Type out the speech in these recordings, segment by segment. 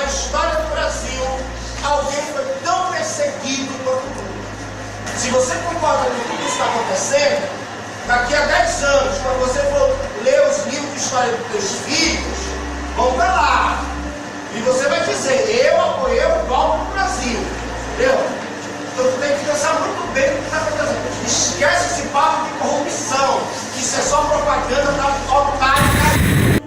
história do Brasil, alguém foi tão perseguido quanto tu. Se você concorda com tudo que está acontecendo, daqui a 10 anos, quando você for ler os livros de história dos teus filhos, vão para lá. E você vai dizer, eu apoiei o golpe do Brasil. Entendeu? Então tu tem que pensar muito bem no que está acontecendo. Esquece esse papo de corrupção, que isso é só propaganda para otário.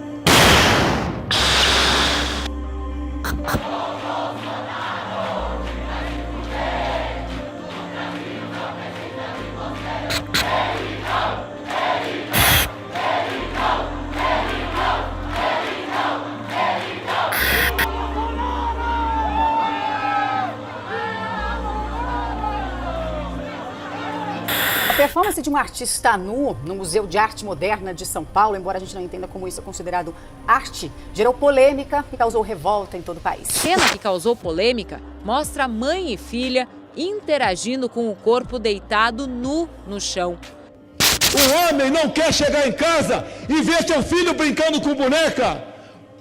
A performance de um artista nu no Museu de Arte Moderna de São Paulo, embora a gente não entenda como isso é considerado arte, gerou polêmica e causou revolta em todo o país. A cena que causou polêmica mostra mãe e filha interagindo com o corpo deitado nu no chão. O homem não quer chegar em casa e ver seu filho brincando com boneca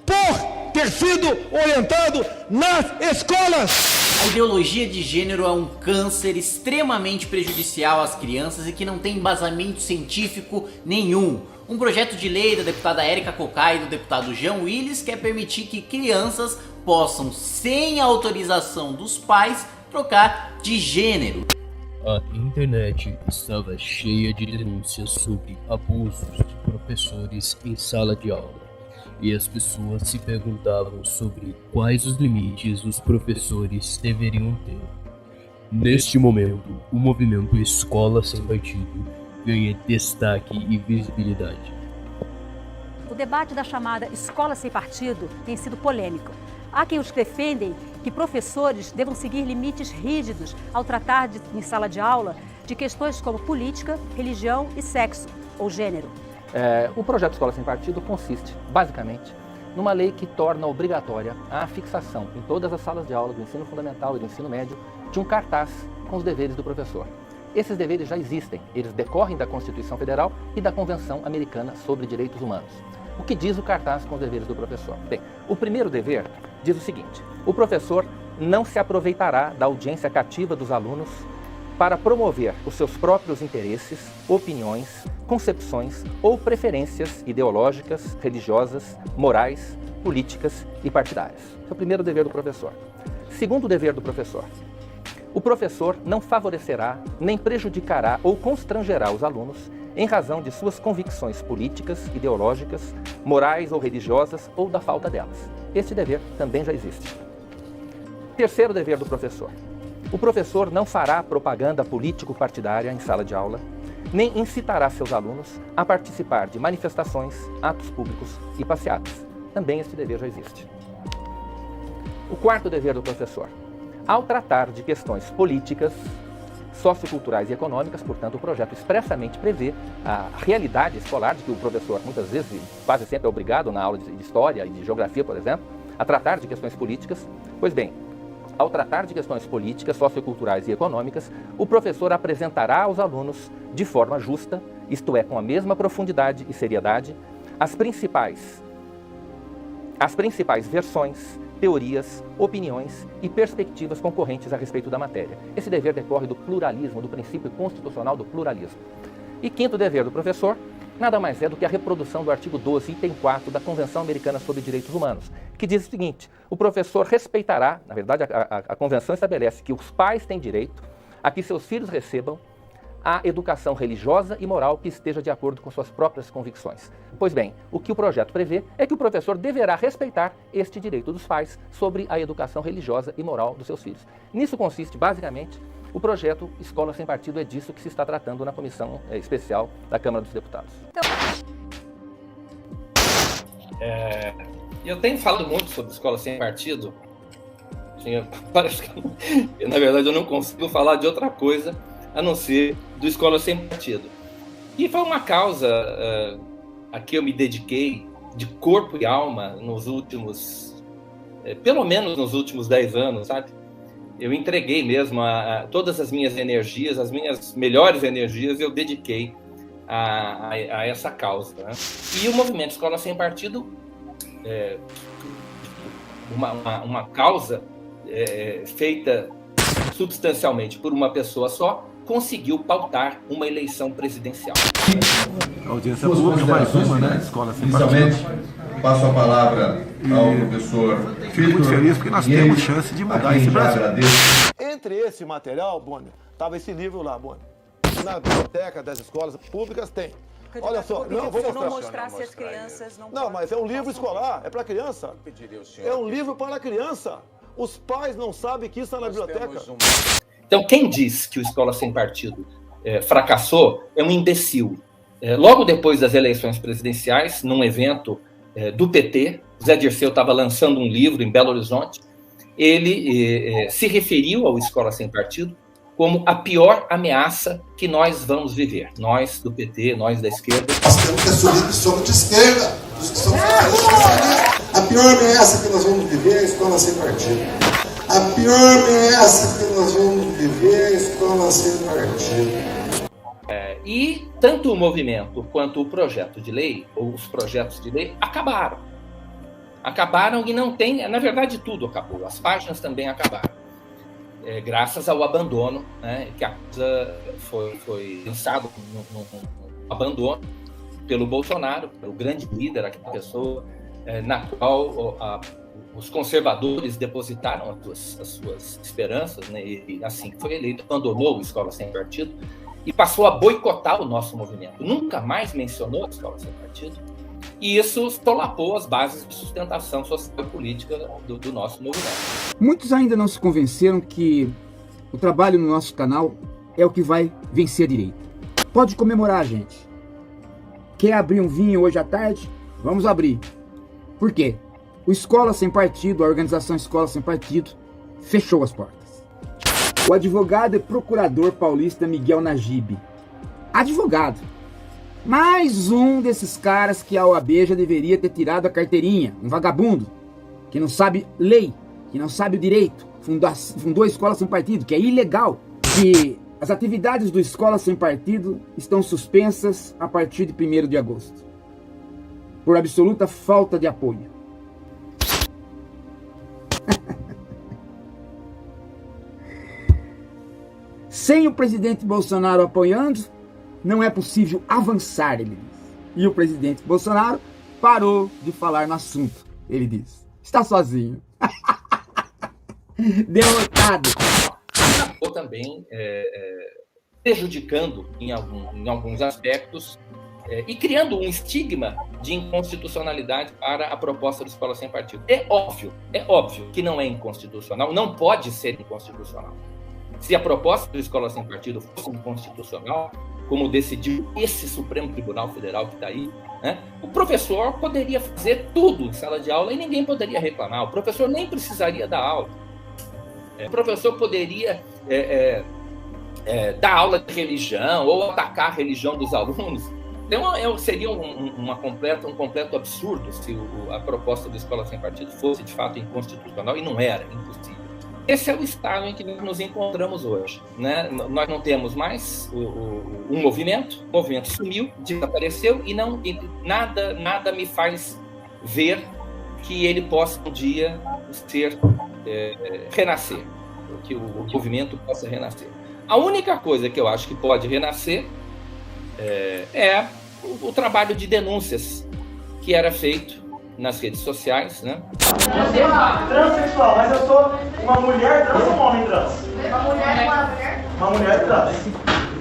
por ter sido orientado nas escolas. A ideologia de gênero é um câncer extremamente prejudicial às crianças e que não tem embasamento científico nenhum. Um projeto de lei da deputada Érica Cocai e do deputado Jean Willis quer permitir que crianças possam, sem a autorização dos pais, trocar de gênero. A internet estava cheia de denúncias sobre abusos de professores em sala de aula. E as pessoas se perguntavam sobre quais os limites os professores deveriam ter. Neste momento, o movimento Escola Sem Partido ganha destaque e visibilidade. O debate da chamada Escola Sem Partido tem sido polêmico. Há quem os defendem que professores devam seguir limites rígidos ao tratar em sala de aula de questões como política, religião e sexo ou gênero. O projeto Escola Sem Partido consiste, basicamente, numa lei que torna obrigatória a fixação em todas as salas de aula do ensino fundamental e do ensino médio de um cartaz com os deveres do professor. Esses deveres já existem, eles decorrem da Constituição Federal e da Convenção Americana sobre Direitos Humanos. O que diz o cartaz com os deveres do professor? Bem, o primeiro dever diz o seguinte: o professor não se aproveitará da audiência cativa dos alunos para promover os seus próprios interesses, opiniões, concepções ou preferências ideológicas, religiosas, morais, políticas e partidárias. Esse é o primeiro dever do professor. Segundo dever do professor: o professor não favorecerá, nem prejudicará ou constrangerá os alunos em razão de suas convicções políticas, ideológicas, morais ou religiosas ou da falta delas. Este dever também já existe. Terceiro dever do professor: o professor não fará propaganda político-partidária em sala de aula, nem incitará seus alunos a participar de manifestações, atos públicos e passeatas. Também este dever já existe. O quarto dever do professor: ao tratar de questões políticas, socioculturais e econômicas, portanto, o projeto expressamente prevê a realidade escolar, de que o professor, muitas vezes, quase sempre é obrigado, na aula de história e de geografia, por exemplo, a tratar de questões políticas. Pois bem, ao tratar de questões políticas, socioculturais e econômicas, o professor apresentará aos alunos, de forma justa, isto é, com a mesma profundidade e seriedade, as principais versões, teorias, opiniões e perspectivas concorrentes a respeito da matéria. Esse dever decorre do pluralismo, do princípio constitucional do pluralismo. E quinto dever do professor, nada mais é do que a reprodução do artigo 12, item 4 da Convenção Americana sobre Direitos Humanos, que diz o seguinte: o professor respeitará, na verdade a Convenção estabelece que os pais têm direito a que seus filhos recebam a educação religiosa e moral que esteja de acordo com suas próprias convicções. Pois bem, o que o projeto prevê é que o professor deverá respeitar este direito dos pais sobre a educação religiosa e moral dos seus filhos. Nisso consiste, basicamente, o projeto Escola Sem Partido. É disso que se está tratando na comissão especial da Câmara dos Deputados. Eu tenho falado muito sobre Escola Sem Partido. Parece que, na verdade, eu não consigo falar de outra coisa a não ser do Escola Sem Partido. E foi uma causa a que eu me dediquei de corpo e alma nos últimos, pelo menos nos últimos 10 anos, sabe? Eu entreguei mesmo todas as minhas energias, as minhas melhores energias, eu dediquei a essa causa, né? E o movimento Escola Sem Partido, uma causa feita substancialmente por uma pessoa só, conseguiu pautar uma eleição presidencial. Audiência pública, mais uma, né? Escola Sem Partido. Inicialmente, passo a palavra ao professor. Fico muito feliz porque nós temos chance de mudar esse Brasil. Entre esse material, Bonner, estava esse livro lá, Bonner. Na biblioteca das escolas públicas tem. Olha só, não vou mostrar. Não mostrar se as crianças não, mas é um livro escolar, é para criança. É um livro para criança. Os pais não sabem que isso está na biblioteca. Então, quem diz que o Escola Sem Partido fracassou é um imbecil. Logo depois das eleições presidenciais, num evento do PT, Zé Dirceu estava lançando um livro em Belo Horizonte, ele se referiu ao Escola Sem Partido como a pior ameaça que nós vamos viver. Nós do PT, nós da esquerda. Nós temos que assumir que somos de esquerda, os que somos a pior ameaça que nós vamos viver é a Escola Sem Partido. A pior ameaça que nós vamos viver é a Escola Sem Partido. E tanto o movimento quanto o projeto de lei, ou os projetos de lei, acabaram. Acabaram e não tem... Na verdade, tudo acabou. As páginas também acabaram. Graças ao abandono, né, que a coisa foi lançada no abandono pelo Bolsonaro, pelo grande líder, aquela pessoa na qual os conservadores depositaram as suas esperanças, né, e assim foi eleito, abandonou a Escola Sem Partido e passou a boicotar o nosso movimento. Nunca mais mencionou a Escola Sem Partido, e isso solapou as bases de sustentação social e política do nosso movimento. Muitos ainda não se convenceram que o trabalho no nosso canal é o que vai vencer a direita. Pode comemorar, gente. Quer abrir um vinho hoje à tarde? Vamos abrir. Por quê? O Escola Sem Partido, a organização Escola Sem Partido, fechou as portas. O advogado e procurador paulista Miguel Najib. Advogado. Mais um desses caras que a OAB já deveria ter tirado a carteirinha. Um vagabundo, que não sabe lei, que não sabe o direito. Fundou a Escola Sem Partido, que é ilegal. Que as atividades do Escola Sem Partido estão suspensas a partir de 1º de agosto. Por absoluta falta de apoio. Sem o presidente Bolsonaro apoiando, não é possível avançar, ele diz. E o presidente Bolsonaro parou de falar no assunto, ele diz. Está sozinho. Derrotado. Acabou também prejudicando em alguns aspectos e criando um estigma de inconstitucionalidade para a proposta da Escola Sem Partido. É óbvio que não é inconstitucional, não pode ser inconstitucional. Se a proposta da Escola Sem Partido fosse inconstitucional, como decidiu esse Supremo Tribunal Federal que está aí, né, o professor poderia fazer tudo em sala de aula e ninguém poderia reclamar. O professor nem precisaria dar aula. O professor poderia dar aula de religião ou atacar a religião dos alunos. Então, seria um completo absurdo se a proposta da Escola Sem Partido fosse, de fato, inconstitucional, e não era, impossível. Esse é o estado em que nós nos encontramos hoje, né? Nós não temos mais um movimento, o movimento sumiu, desapareceu, e nada me faz ver que ele possa um dia renascer, que o movimento possa renascer. A única coisa que eu acho que pode renascer é o trabalho de denúncias que era feito nas redes sociais, né? Eu sou transexual, mas eu sou uma mulher trans ou um homem trans? Uma mulher trans.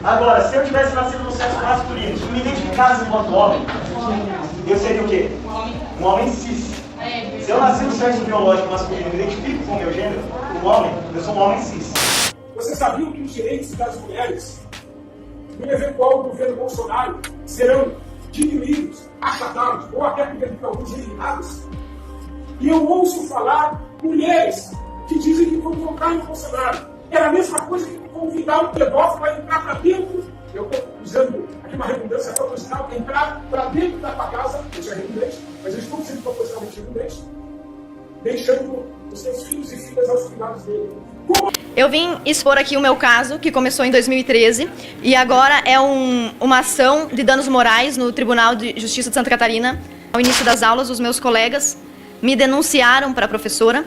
Agora, se eu tivesse nascido no sexo masculino, se eu me identificasse enquanto homem, eu seria o quê? Um homem cis. Se eu nasci no sexo biológico masculino e me identifico com o meu gênero, um homem, eu sou um homem cis. Você sabia que os direitos das mulheres, no eventual governo Bolsonaro, serão diminuídos, achatados ou até por alguns eliminados? E eu ouço falar mulheres que dizem que vão votar no Bolsonaro. Era a mesma coisa que convidar um pedófilo para entrar para dentro. Eu estou usando aqui uma redundância proposital, entrar para dentro da tua casa, isso é redundante, mas eu estou sendo propositalmente redundante, deixando os seus filhos e filhas aos cuidados dele. Eu vim expor aqui o meu caso, que começou em 2013, e agora é uma ação de danos morais no Tribunal de Justiça de Santa Catarina. Ao início das aulas, os meus colegas me denunciaram para a professora,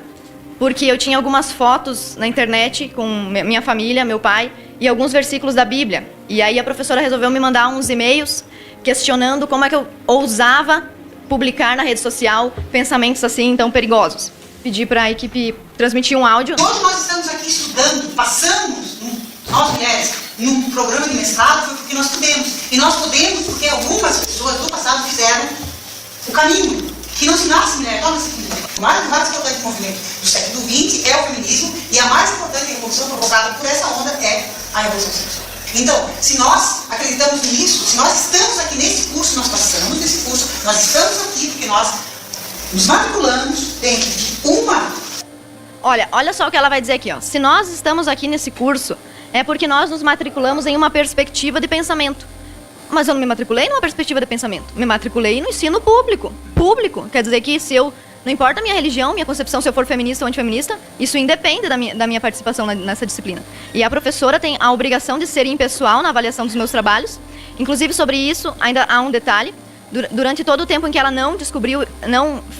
porque eu tinha algumas fotos na internet com minha família, meu pai, e alguns versículos da Bíblia. E aí a professora resolveu me mandar uns e-mails questionando como é que eu ousava publicar na rede social pensamentos assim tão perigosos. Pedi para a equipe transmitir um áudio. Todos nós estamos aqui estudando, passamos, nós mulheres, num programa de mestrado, foi porque nós podemos. E nós podemos porque algumas pessoas do passado fizeram o caminho. Que não se nasce mulher, torna-se mulher. O mais importante movimento do século XX é o feminismo, e a mais importante revolução provocada por essa onda é a revolução sexual. Então, se nós acreditamos nisso, se nós estamos aqui nesse curso, nós passamos nesse curso, nós estamos aqui porque nós nos matriculamos dentro de uma... Olha só o que ela vai dizer aqui, ó. Se nós estamos aqui nesse curso, é porque nós nos matriculamos em uma perspectiva de pensamento. Mas eu não me matriculei numa perspectiva de pensamento. Me matriculei no ensino público. Público. Quer dizer que se eu... Não importa a minha religião, minha concepção, se eu for feminista ou antifeminista, isso independe da minha participação nessa disciplina. E a professora tem a obrigação de ser impessoal na avaliação dos meus trabalhos. Inclusive, sobre isso, ainda há um detalhe. Durante todo o tempo em que ela não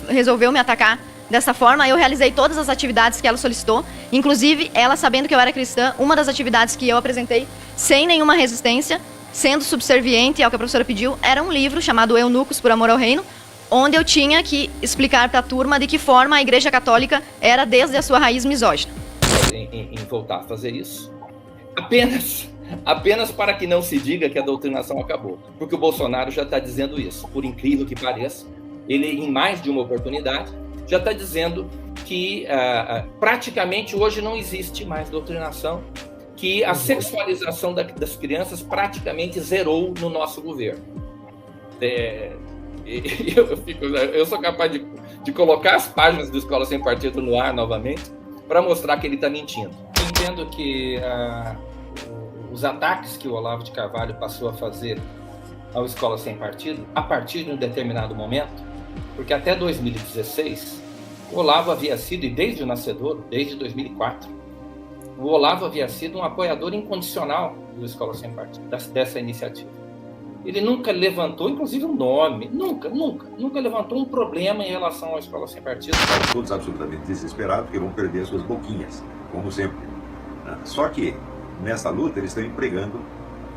resolveu me atacar dessa forma, eu realizei todas as atividades que ela solicitou. Inclusive, ela sabendo que eu era cristã, uma das atividades que eu apresentei sem nenhuma resistência, sendo subserviente ao que a professora pediu, era um livro chamado Eunucos por Amor ao Reino, onde eu tinha que explicar para a turma de que forma a Igreja Católica era desde a sua raiz misógina. Em voltar a fazer isso, apenas para que não se diga que a doutrinação acabou, porque o Bolsonaro já está dizendo isso, por incrível que pareça, ele em mais de uma oportunidade já está dizendo que praticamente hoje não existe mais doutrinação, que a sexualização das crianças praticamente zerou no nosso governo. Eu sou capaz de colocar as páginas do Escola Sem Partido no ar novamente para mostrar que ele está mentindo. Eu entendo que os ataques que o Olavo de Carvalho passou a fazer ao Escola Sem Partido, a partir de um determinado momento, porque até 2016, o Olavo havia sido, e desde o nascedouro, desde 2004, o Olavo havia sido um apoiador incondicional do Escola Sem Partido, dessa iniciativa. Ele nunca levantou, inclusive, um nome, nunca levantou um problema em relação à Escola Sem Partido. Todos absolutamente desesperados, porque vão perder suas boquinhas, como sempre. Só que, nessa luta, eles estão empregando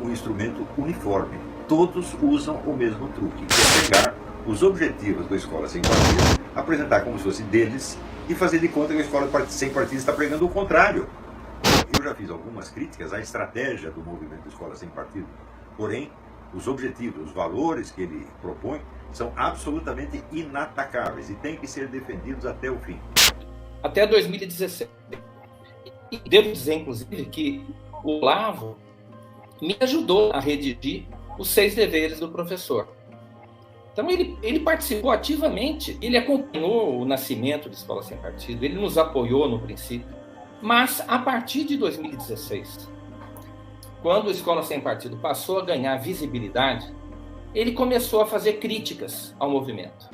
um instrumento uniforme. Todos usam o mesmo truque, que é pegar os objetivos da Escola Sem Partido, apresentar como se fosse deles e fazer de conta que a Escola Sem Partido está pregando o contrário. Eu já fiz algumas críticas à estratégia do movimento Escola Sem Partido, porém, os objetivos, os valores que ele propõe são absolutamente inatacáveis e têm que ser defendidos até o fim. Até 2016. E devo dizer, inclusive, que o Olavo me ajudou a redigir os 6 deveres do professor. Então ele participou ativamente, ele acompanhou o nascimento da Escola Sem Partido, ele nos apoiou no princípio, mas a partir de 2016... quando a Escola Sem Partido passou a ganhar visibilidade, ele começou a fazer críticas ao movimento.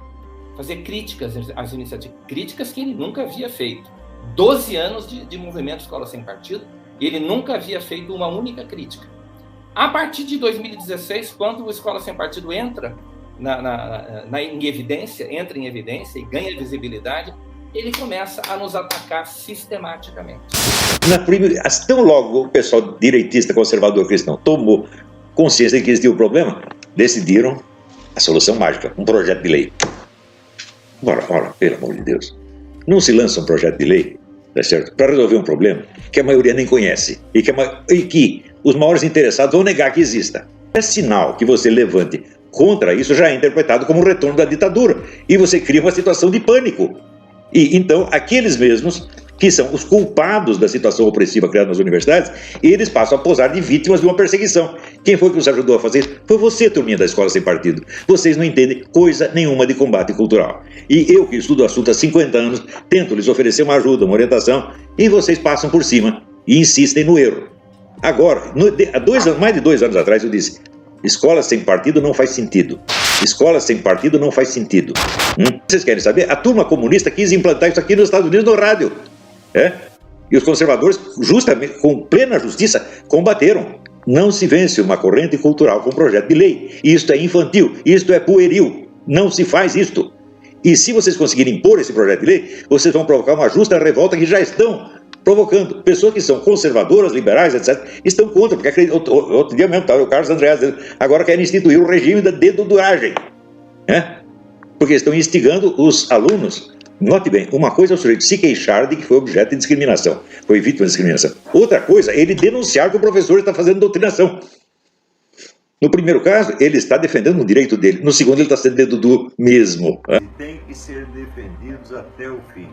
Fazer críticas às iniciativas. Críticas que ele nunca havia feito. 12 anos de movimento Escola Sem Partido, e ele nunca havia feito uma única crítica. A partir de 2016, quando o Escola Sem Partido entra em evidência e ganha visibilidade, ele começa a nos atacar sistematicamente. Tão logo o pessoal direitista, conservador cristão tomou consciência de que existia o problema, decidiram a solução mágica, um projeto de lei. Ora, pelo amor de Deus, não se lança um projeto de lei, tá certo? Para resolver um problema que a maioria nem conhece e que os maiores interessados vão negar que exista. É sinal que você levante contra isso, já é interpretado como um retorno da ditadura e você cria uma situação de pânico. E então, aqueles mesmos que são os culpados da situação opressiva criada nas universidades, eles passam a posar de vítimas de uma perseguição. Quem foi que nos ajudou a fazer? Foi você, turminha da Escola Sem Partido. Vocês não entendem coisa nenhuma de combate cultural. E eu, que estudo o assunto há 50 anos, tento lhes oferecer uma ajuda, uma orientação, e vocês passam por cima e insistem no erro. Agora, há mais de 2 anos atrás, eu disse, Escola Sem Partido não faz sentido. Escola Sem Partido não faz sentido. Vocês querem saber? A turma comunista quis implantar isso aqui nos Estados Unidos no rádio. E os conservadores, justamente, com plena justiça, combateram. Não se vence uma corrente cultural com projeto de lei. Isto é infantil, isto é pueril. Não se faz isto. E se vocês conseguirem impor esse projeto de lei, vocês vão provocar uma justa revolta que já estão provocando. Pessoas que são conservadoras, liberais, etc., estão contra, porque outro dia mesmo estava o Carlos Andreas dizendo, agora querem instituir o regime da deduduragem, né? Porque estão instigando os alunos. Note bem, uma coisa é o sujeito se queixar de que foi objeto de discriminação, foi vítima de discriminação. Outra coisa é ele denunciar que o professor está fazendo doutrinação. No primeiro caso, ele está defendendo o direito dele. No segundo, ele está sendo dedudu mesmo. E tem que ser defendidos até o fim.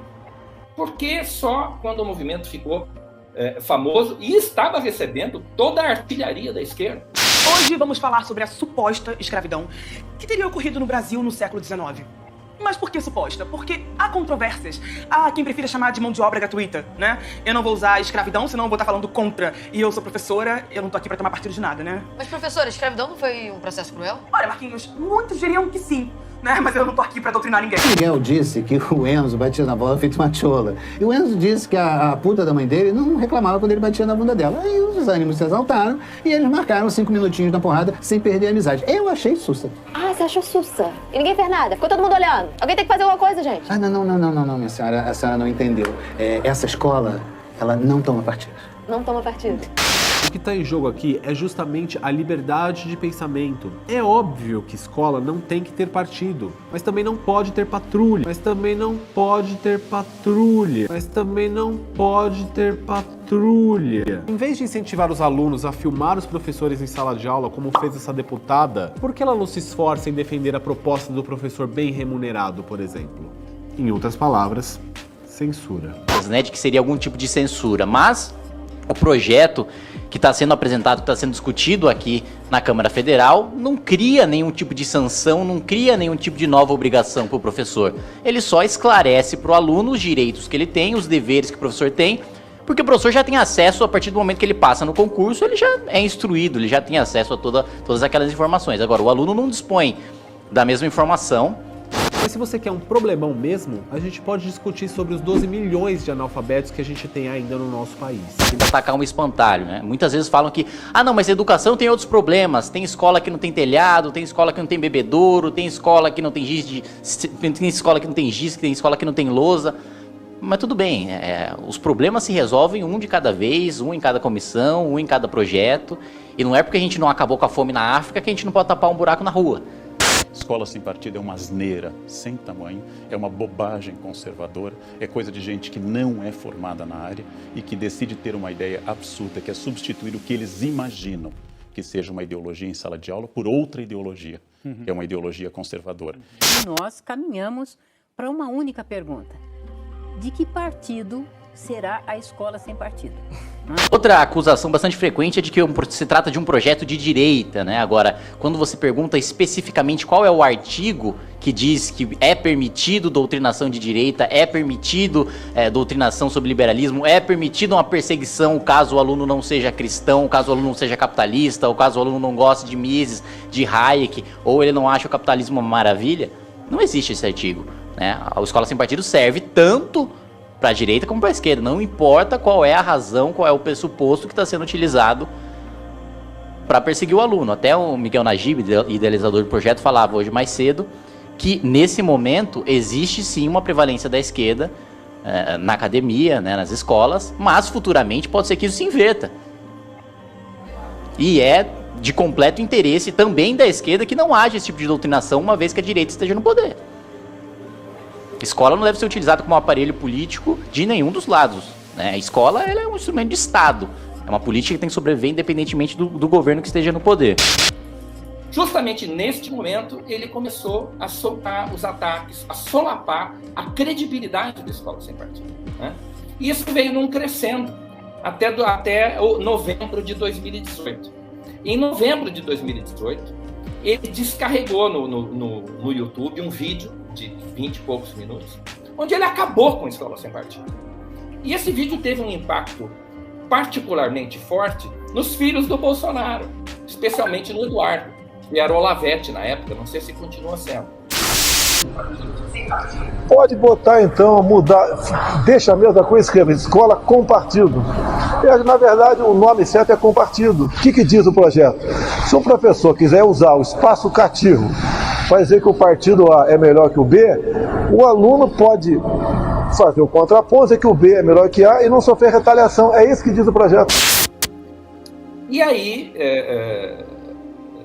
Porque só quando o movimento ficou famoso e estava recebendo toda a artilharia da esquerda. Hoje vamos falar sobre a suposta escravidão que teria ocorrido no Brasil no século XIX. Mas por que suposta? Porque há controvérsias. Há quem prefira chamar de mão de obra gratuita, né? Eu não vou usar escravidão, senão eu vou estar falando contra. E eu sou professora, eu não tô aqui pra tomar partido de nada, né? Mas, professora, escravidão não foi um processo cruel? Olha, Marquinhos, muitos diriam que sim, né? Mas eu não tô aqui pra doutrinar ninguém. Miguel disse que o Enzo batia na bola feito uma chola. E o Enzo disse que a puta da mãe dele não reclamava quando ele batia na bunda dela. Aí os ânimos se exaltaram e eles marcaram 5 minutinhos na porrada sem perder a amizade. Eu achei sussa. Ah, você achou sussa? E ninguém fez nada? Ficou todo mundo olhando? Alguém tem que fazer alguma coisa, gente? Ah, não, minha senhora. A senhora não entendeu. Essa escola, ela não toma partido. Não toma partido. O que está em jogo aqui é justamente a liberdade de pensamento. É óbvio que escola não tem que ter partido, mas também não pode ter patrulha, Em vez de incentivar os alunos a filmar os professores em sala de aula, como fez essa deputada, por que ela não se esforça em defender a proposta do professor bem remunerado, por exemplo? Em outras palavras, censura. Né, de que seria algum tipo de censura, mas o projeto que está sendo apresentado, que está sendo discutido aqui na Câmara Federal, não cria nenhum tipo de sanção, não cria nenhum tipo de nova obrigação para o professor. Ele só esclarece para o aluno os direitos que ele tem, os deveres que o professor tem, porque o professor já tem acesso, a partir do momento que ele passa no concurso, ele já é instruído, ele já tem acesso a todas aquelas informações. Agora, o aluno não dispõe da mesma informação. Mas se você quer um problemão mesmo, a gente pode discutir sobre os 12 milhões de analfabetos que a gente tem ainda no nosso país. E atacar um espantalho, né? Muitas vezes falam que, não, mas educação tem outros problemas. Tem escola que não tem telhado, tem escola que não tem bebedouro, tem escola que não tem giz, tem escola que não tem giz, tem escola que não tem lousa. Mas tudo bem, os problemas se resolvem um de cada vez, um em cada comissão, um em cada projeto. E não é porque a gente não acabou com a fome na África que a gente não pode tapar um buraco na rua. Escola sem partido é uma asneira sem tamanho, é uma bobagem conservadora, é coisa de gente que não é formada na área e que decide ter uma ideia absurda, que é substituir o que eles imaginam que seja uma ideologia em sala de aula por outra ideologia, que é uma ideologia conservadora. E nós caminhamos para uma única pergunta: de que partido será a escola sem partido? Outra acusação bastante frequente é de que se trata de um projeto de direita, né? Agora, quando você pergunta especificamente qual é o artigo que diz que é permitido doutrinação de direita, é permitido doutrinação sobre liberalismo, é permitido uma perseguição caso o aluno não seja cristão, caso o aluno não seja capitalista, ou caso o aluno não goste de Mises, de Hayek, ou ele não acha o capitalismo uma maravilha, não existe esse artigo, né? A escola sem partido serve tanto para a direita como para a esquerda, não importa qual é a razão, qual é o pressuposto que está sendo utilizado para perseguir o aluno. Até o Miguel Najib, idealizador do projeto, falava hoje mais cedo que nesse momento existe sim uma prevalência da esquerda na academia, né, nas escolas, mas futuramente pode ser que isso se inverta. E é de completo interesse também da esquerda que não haja esse tipo de doutrinação, uma vez que a direita esteja no poder. A escola não deve ser utilizada como um aparelho político de nenhum dos lados, né? A escola ela é um instrumento de Estado. É uma política que tem que sobreviver independentemente do governo que esteja no poder. Justamente neste momento, ele começou a soltar os ataques, a solapar a credibilidade da escola sem partido, né? E isso veio num crescendo até novembro de 2018. Em novembro de 2018, ele descarregou no YouTube um vídeo de 20 e poucos minutos, onde ele acabou com a escola sem partido. E esse vídeo teve um impacto particularmente forte nos filhos do Bolsonaro, especialmente no Eduardo, que era Olavete na época, não sei se continua sendo. Pode botar então, mudar, deixa a mesma coisa, escreve escola com partido. Na verdade, o nome certo é com partido. O que diz o projeto? Se um professor quiser usar o espaço cativo vai dizer que o partido A é melhor que o B, o aluno pode fazer o contraponto, dizer que o B é melhor que A e não sofrer retaliação. É isso que diz o projeto. E aí,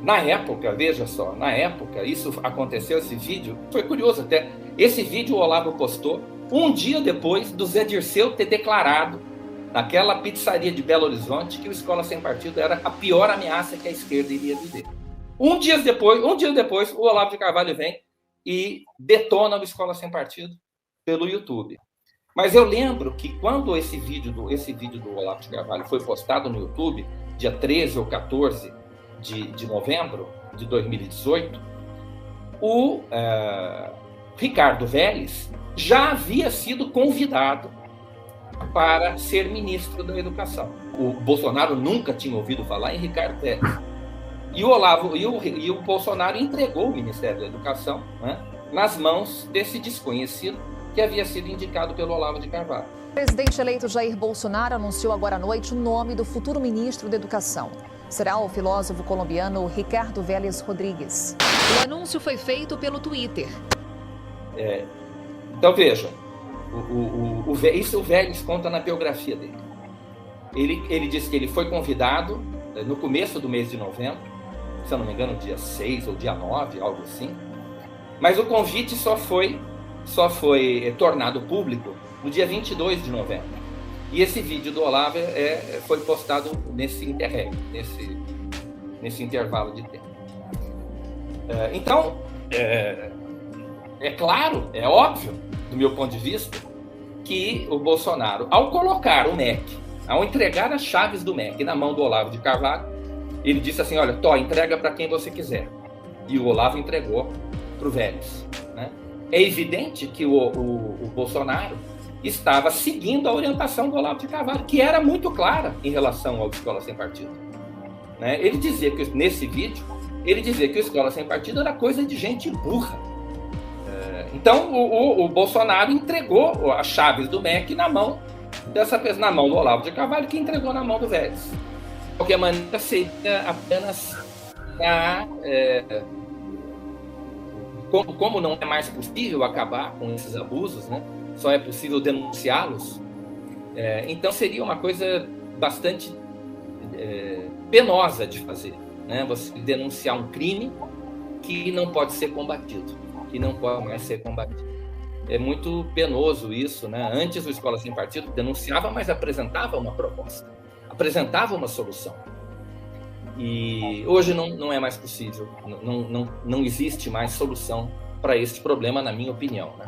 na época, veja só, na época, isso aconteceu, esse vídeo, foi curioso até, esse vídeo o Olavo postou um dia depois do Zé Dirceu ter declarado naquela pizzaria de Belo Horizonte que o Escola Sem Partido era a pior ameaça que a esquerda iria viver. Um dia depois, o Olavo de Carvalho vem e detona o Escola Sem Partido pelo YouTube. Mas eu lembro que quando esse vídeo do Olavo de Carvalho foi postado no YouTube, dia 13 ou 14 de novembro de 2018, o Ricardo Vélez já havia sido convidado para ser ministro da Educação. O Bolsonaro nunca tinha ouvido falar em Ricardo Vélez. E o Olavo e o Bolsonaro entregou o Ministério da Educação, né, nas mãos desse desconhecido que havia sido indicado pelo Olavo de Carvalho. O presidente eleito Jair Bolsonaro anunciou agora à noite o nome do futuro ministro da Educação. Será o filósofo colombiano Ricardo Vélez Rodrigues. O anúncio foi feito pelo Twitter. Então veja, isso o Vélez conta na biografia dele. Ele disse que ele foi convidado no começo do mês de novembro, se eu não me engano, dia 6 ou dia 9, algo assim. Mas o convite só foi tornado público no dia 22 de novembro. E esse vídeo do Olavo foi postado nesse interregno, nesse intervalo de tempo. Então, é claro, é óbvio, do meu ponto de vista, que o Bolsonaro, ao colocar o MEC, ao entregar as chaves do MEC na mão do Olavo de Carvalho, ele disse assim, olha, entrega para quem você quiser. E o Olavo entregou para o Vélez. Né? É evidente que o Bolsonaro estava seguindo a orientação do Olavo de Carvalho, que era muito clara em relação ao Escola Sem Partido. Né? Ele dizia que, nesse vídeo, que o Escola Sem Partido era coisa de gente burra. Então, o Bolsonaro entregou as chaves do MEC na mão na mão do Olavo de Carvalho, que entregou na mão do Vélez. De qualquer maneira, seria apenas como não é mais possível acabar com esses abusos, né? Só é possível denunciá-los, então seria uma coisa bastante penosa de fazer, né? Você denunciar um crime que não pode ser combatido, que não pode mais ser combatido. É muito penoso isso, né? Antes o Escola Sem Partido denunciava, mas apresentava uma proposta, apresentava uma solução. E hoje não é mais possível, não existe mais solução para esse problema, na minha opinião, né?